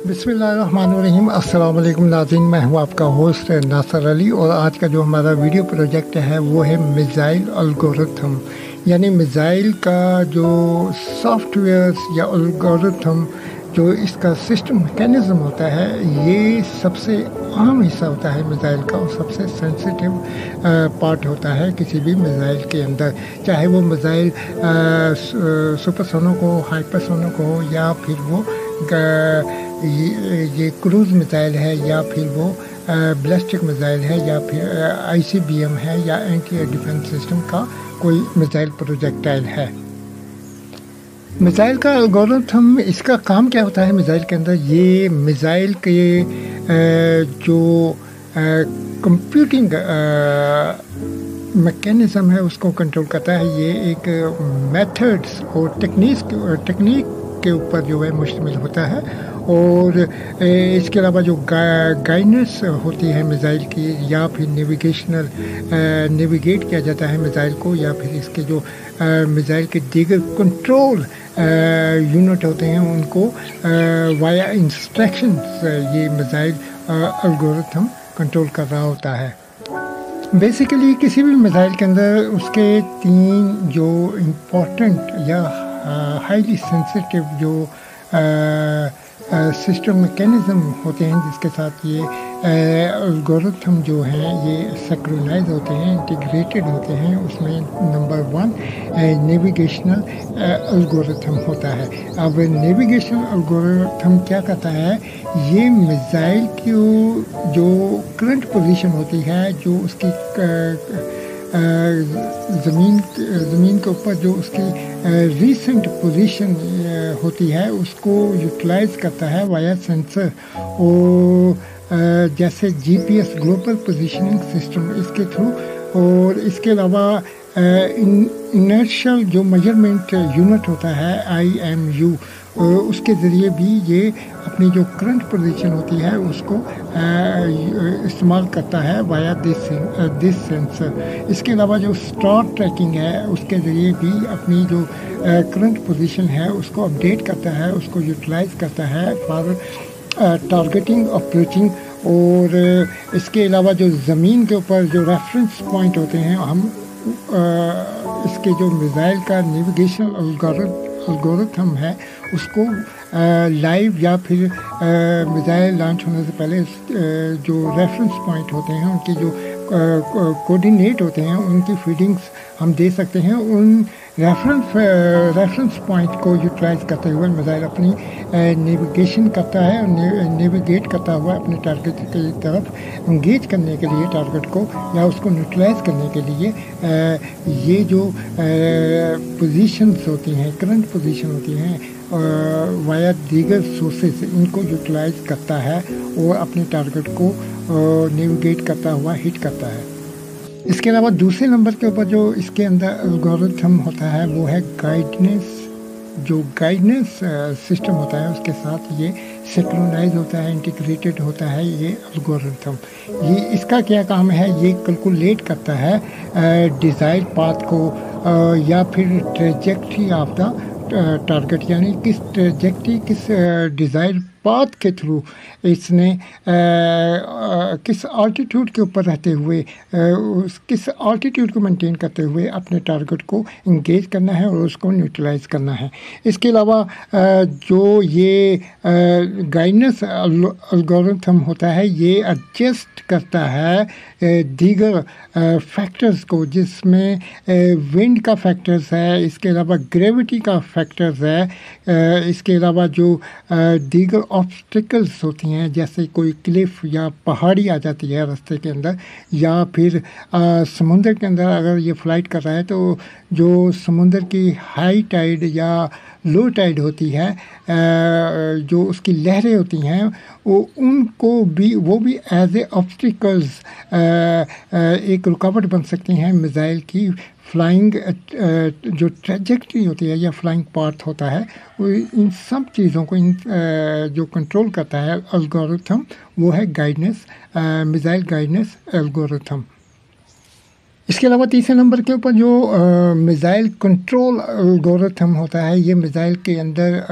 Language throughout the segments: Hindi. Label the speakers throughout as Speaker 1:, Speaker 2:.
Speaker 1: बिस्मिल्लाहिर्रहमानिर्रहीम। अस्सलाम वालेकुम नाज़रीन, मैं हूं आपका होस्ट नासर अली और आज का जो हमारा वीडियो प्रोजेक्ट है वो है मिसाइल एल्गोरिथम, यानी मिसाइल का जो सॉफ्टवेयर या एल्गोरिथम जो इसका सिस्टम मैकेनिज़्म होता है, ये सबसे अहम हिस्सा होता है मिसाइल का और सबसे सेंसिटिव पार्ट होता है किसी भी मिसाइल के अंदर, चाहे वो मिसाइल सुपरसोनिक हो, हाइपरसोनिक हो, या फिर वो ये क्रूज़ मिसाइल है, या फिर वो बैलिस्टिक मिसाइल है, या फिर ICBM है, या एंटी एयर डिफेंस सिस्टम का कोई मिसाइल प्रोजेक्टाइल है। मिसाइल का एल्गोरिथम, इसका काम क्या होता है मिसाइल के अंदर? ये मिसाइल के जो कंप्यूटिंग मैकेनिज़्म है उसको कंट्रोल करता है। ये एक मेथड्स और टेक्निक के ऊपर जो है मुश्तमिल होता है, और इसके अलावा जो गाइडेंस होती है मिसाइल की, या फिर नेविगेट किया जाता है मिसाइल को, या फिर इसके जो मिसाइल के दीगर कंट्रोल यूनिट होते हैं उनको वाया इंस्ट्रक्शंस ये मिसाइल एल्गोरिथम कंट्रोल कर रहा होता है। बेसिकली किसी भी मिसाइल के अंदर उसके तीन जो इम्पोर्टेंट या हाईली सेंसिटिव जो सिस्टम मैकेनिज़्म होते हैं जिसके साथ ये एल्गोरिथम जो हैं ये सिंक्रोनाइज होते हैं, इंटीग्रेटेड होते हैं, उसमें नंबर 1 नेविगेशनल एल्गोरिथम होता है। अब नेविगेशनल एल्गोरिथम क्या करता है? ये मिसाइल की जो करंट पोजीशन होती है, जो उसकी ज़मीन के ऊपर जो उसकी रीसेंट पोजीशन होती है, उसको यूटिलाइज़ करता है वाया सेंसर, और जैसे GPS ग्लोबल पोजीशनिंग सिस्टम इसके थ्रू, और इसके अलावा इनर्शियल जो मेजरमेंट यूनिट होता है IMU, उसके ज़रिए भी ये अपनी जो करंट पोजीशन होती है उसको इस्तेमाल करता है वाया दिस सेंसर। इसके अलावा जो स्टार ट्रैकिंग है उसके ज़रिए भी अपनी जो करंट पोजीशन है उसको अपडेट करता है, उसको यूटिलाइज़ करता है फॉर टारगेटिंग ऑपरेटिंग। और इसके अलावा जो ज़मीन के ऊपर जो रेफरेंस पॉइंट होते हैं, हम इसके जो मिसाइल का नेविगेशन एल्गोरिथम है उसको लाइव या फिर मिसाइल लॉन्च होने से पहले जो रेफरेंस पॉइंट होते हैं, उनके जो कोऑर्डिनेट होते हैं, उनकी फीडिंग्स हम दे सकते हैं। उन रेफरेंस पॉइंट को यूटिलाइज़ करते हुए मिसाइल अपनी नेविगेशन करता है, नेविगेट करता हुआ अपने टारगेट की तरफ इंगेज करने के लिए, टारगेट को या उसको न्यूट्रलाइज करने के लिए ये जो पोजीशंस होती हैं, करंट पोजीशन होती हैं, वाया दीगर सोर्सेज, इनको यूटिलाइज करता है और अपने टारगेट को नेविगेट करता हुआ हिट करता है। इसके अलावा दूसरे नंबर के ऊपर जो इसके अंदर एल्गोरिथम होता है वो है गाइडेंस। जो गाइडेंस सिस्टम होता है उसके साथ ये सिंक्रोनाइज होता है, इंटीग्रेटेड होता है ये एल्गोरिथम। ये इसका क्या काम है? ये कैलकुलेट करता है डिज़ायर्ड पाथ को या फिर ट्रेजेक्ट्री ऑफ द टारगेट, यानी किस ट्रेजेक्ट्री, किस डिज़ायर्ड पाथ के थ्रू इसने किस आल्टीट्यूड के ऊपर रहते हुए, किस आल्टीट्यूड को मेंटेन करते हुए अपने टारगेट को इंगेज करना है और उसको न्यूट्रलाइज करना है। इसके अलावा जो ये गाइडेंस एल्गोरिथम होता है, ये एडजस्ट करता है दीगर फैक्टर्स को, जिसमें विंड का फैक्टर्स है, इसके अलावा ग्रेविटी का फैक्टर्स है, इसके अलावा जो दीगर ऑब्स्टिकल्स होती हैं, जैसे कोई क्लिफ या पहाड़ी आ जाती है रास्ते के अंदर, या फिर समुंदर के अंदर अगर ये फ़्लाइट कर रहा है तो जो समुंदर की हाई टाइड या लो टाइड होती है, जो उसकी लहरें होती हैं, वो भी एज ए ऑब्स्टिकल्स एक रुकावट बन सकती हैं मिसाइल की फ्लाइंग जो ट्रेजेक्ट्री होती है या फ्लाइंग पाथ होता है। वो इन सब चीज़ों को जो कंट्रोल करता है एल्गोरिथम, वो है गाइडेंस, मिसाइल गाइडेंस एल्गोरिथम। इसके अलावा तीसरे नंबर के ऊपर जो मिज़ाइल कंट्रोल एल्गोरिथम होता है, ये मिज़ाइल के अंदर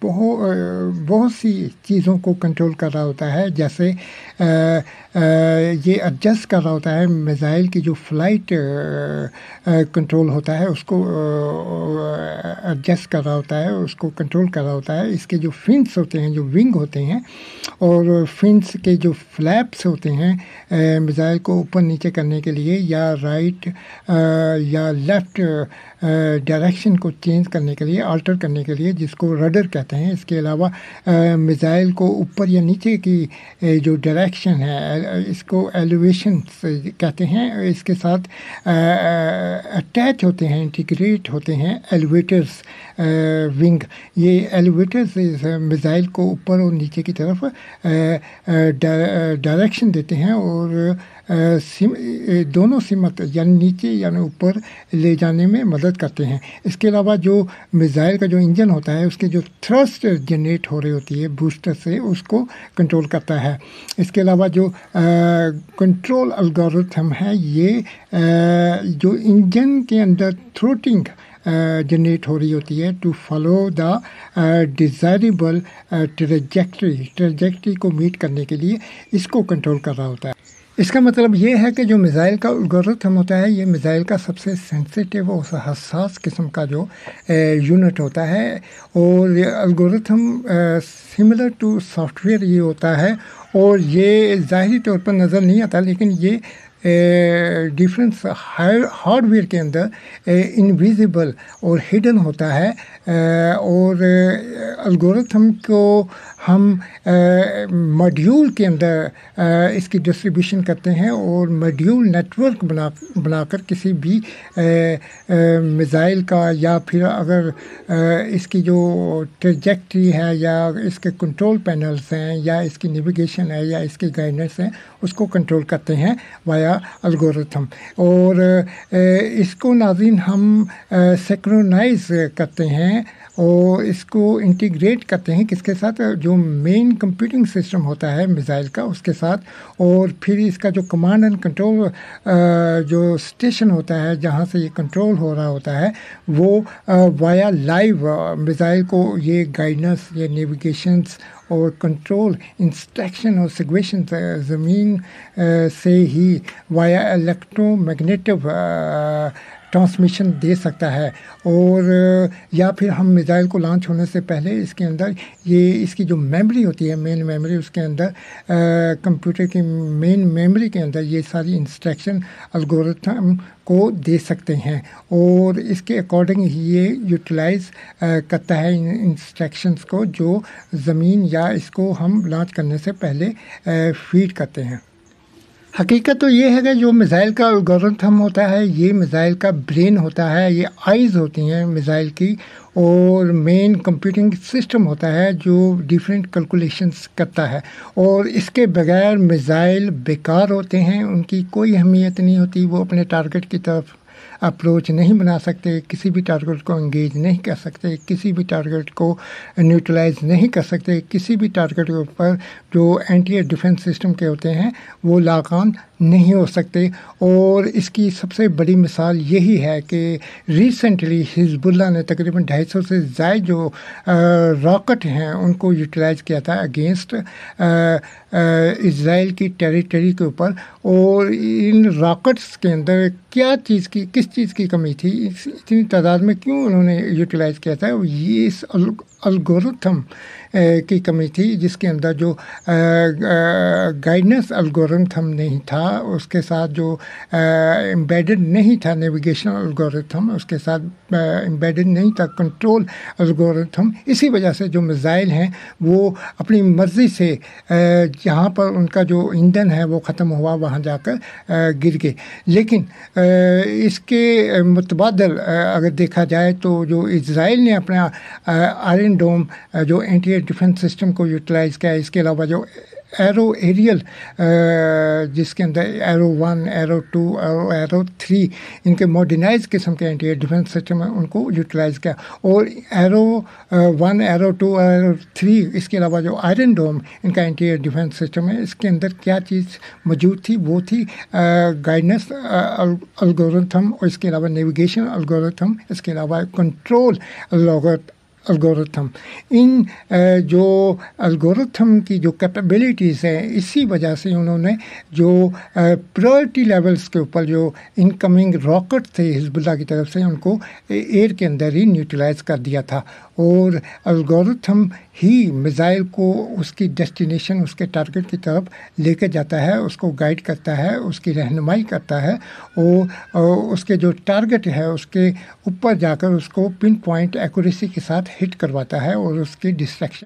Speaker 1: बहुत सी चीज़ों को कंट्रोल कर रहा होता है। जैसे ये एडजस्ट कर रहा होता है मिज़ाइल की जो फ़्लाइट कंट्रोल होता है उसको एडजस्ट कर रहा होता है, उसको कंट्रोल कर रहा होता है। इसके जो फिन्स होते हैं, जो विंग होते हैं, और फिन्स के जो फ्लैप्स होते हैं मिज़ाइल को ऊपर नीचे करने के लिए, या राइट या लेफ़्ट डायरेक्शन को चेंज करने के लिए, अल्टर करने के लिए, जिसको रडर कहते हैं। इसके अलावा मिज़ाइल को ऊपर या नीचे की जो डायरेक्शन है, इसको एलिवेशन कहते हैं। इसके साथ अटैच होते हैं, इंटीग्रेट होते हैं एलिवेटर्स विंग। ये एलिवेटर्स मिज़ाइल को ऊपर और नीचे की तरफ डायरेक्शन देते हैं और दोनों सिमत यानी नीचे यानी ऊपर ले जाने में मदद करते हैं। इसके अलावा जो मिज़ाइल का जो इंजन होता है, उसके जो थ्रस्ट जनरेट हो रही होती है बूस्टर से, उसको कंट्रोल करता है। इसके अलावा जो कंट्रोल एल्गोरिथम है, ये जो इंजन के अंदर थ्रोटिंग जनरेट हो रही होती है to follow the desirable trajectory को मीट करने के लिए, इसको कंट्रोल कर रहा होता है। इसका मतलब ये है कि जो मिज़ाइल का एल्गोरिथम होता है, ये मिज़ाइल का सबसे सेंसिटिव और हसास किस्म का जो यूनिट होता है। और ये एल्गोरिथम सिमिलर टू सॉफ्टवेयर ये होता है, और ये ज़ाहिरी तौर पर नज़र नहीं आता, लेकिन ये डिफरेंस हार्डवेयर के अंदर इनविजिबल और हिडन होता है। और एल्गोरिथम को हम मॉड्यूल के अंदर इसकी डिस्ट्रीब्यूशन करते हैं, और मॉड्यूल नेटवर्क बनाकर किसी भी मिज़ाइल का, या फिर अगर इसकी जो ट्रेजेक्ट्री है, या इसके कंट्रोल पैनल्स हैं, या इसकी नेविगेशन है, या इसके गाइडेंस हैं, उसको कंट्रोल करते हैं वाया एल्गोरिथम। और इसको नाज़रीन हम सिंक्रोनाइज करते हैं और इसको इंटीग्रेट करते हैं किसके साथ, जो मेन कंप्यूटिंग सिस्टम होता है मिज़ाइल का, उसके साथ। और फिर इसका जो कमांड एंड कंट्रोल जो स्टेशन होता है, जहाँ से ये कंट्रोल हो रहा होता है, वो वाया लाइव मिज़ाइल को ये गाइडेंस, ये नेविगेशंस और कंट्रोल इंस्ट्रक्शन और सिग्वेशन ज़मीन से ही वाया इलेक्ट्रोमैग्नेटिक ट्रांसमिशन दे सकता है। और या फिर हम मिज़ाइल को लॉन्च होने से पहले इसके अंदर ये इसकी जो मेमोरी होती है, मेन मेमोरी, उसके अंदर कंप्यूटर की मेन मेमोरी के अंदर ये सारी इंस्ट्रक्शन एल्गोरिथम को दे सकते हैं, और इसके अकॉर्डिंग ये यूटिलाइज़ करता है इन इंस्ट्रक्शंस को, जो ज़मीन या इसको हम लॉन्च करने से पहले फीड करते हैं। हकीकत तो ये है कि जो मिज़ाइल का एल्गोरिथम होता है, ये मिज़ाइल का ब्रेन होता है, ये आइज़ होती हैं मिज़ाइल की, और मेन कंप्यूटिंग सिस्टम होता है जो डिफरेंट कैलकुलेशंस करता है। और इसके बगैर मिज़ाइल बेकार होते हैं, उनकी कोई अहमियत नहीं होती, वो अपने टारगेट की तरफ अप्रोच नहीं बना सकते, किसी भी टारगेट को इंगेज नहीं कर सकते, किसी भी टारगेट को न्यूट्रलाइज नहीं कर सकते, किसी भी टारगेट के ऊपर जो एंटी एयर डिफेंस सिस्टम के होते हैं वो लाकान नहीं हो सकते। और इसकी सबसे बड़ी मिसाल यही है कि रिसेंटली हिजबुल्लाह ने तकरीबन 250 से ज़ायद जो रॉकेट हैं उनको यूटिलाइज़ किया था अगेंस्ट इज़राइल की टेरिटरी के ऊपर। और इन रॉकेट्स के अंदर किस चीज़ की कमी थी, इतनी तादाद में क्यों उन्होंने यूटिलाइज़ किया था, ये इस एल्गोरिथम की कमी थी, जिसके अंदर जो गाइडेंस एल्गोरिथम नहीं था, उसके साथ जो एम्बेडेड नहीं था नेविगेशन एल्गोरिथम, उसके साथ एम्बेडेड नहीं था कंट्रोल एल्गोरिथम। इसी वजह से जो मिज़ाइल हैं वो अपनी मर्ज़ी से जहाँ पर उनका जो ईंधन है वो ख़त्म हुआ, वहाँ जाकर गिर गए। लेकिन इसके मुतबादल अगर देखा जाए तो जो इज़राइल ने अपना आयरन डोम जो एंटी एयर डिफेंस सिस्टम को यूटिलाइज़ किया, इसके अलावा जो एरो एरियल जिसके अंदर एरो 1, एरो 2 और एरो 3 इनके मॉडर्नाइज किस्म के एंटी एयर डिफेंस सिस्टम है, उनको यूटिलाइज़ किया। और एरो 1, एरो 2 और एरो 3 इसके अलावा जो आयरन डोम इनका एंटी एयर डिफेंस सिस्टम है, इसके अंदर क्या चीज़ मौजूद थी, वो थी गाइडेंस एल्गोरिथम, और इसके अलावा नेविगेशन एल्गोरिथम, इसके अलावा कंट्रोल एल्गोरिथम। इन जो एल्गोरिथम की जो कैपेबिलिटीज़ हैं, इसी वजह से उन्होंने जो प्रायोरिटी लेवल्स के ऊपर जो इनकमिंग रॉकेट थे हिजबुल्लाह की तरफ से, उनको एयर के अंदर ही न्यूट्रलाइज कर दिया था। और एल्गोरिथम ही मिज़ाइल को उसकी डेस्टिनेशन, उसके टारगेट की तरफ लेकर जाता है, उसको गाइड करता है, उसकी रहनुमाई करता है, और उसके जो टारगेट है उसके ऊपर जाकर उसको पिन पॉइंट एक्यूरेसी के साथ हिट करवाता है और उसकी डिस्ट्रैक्शन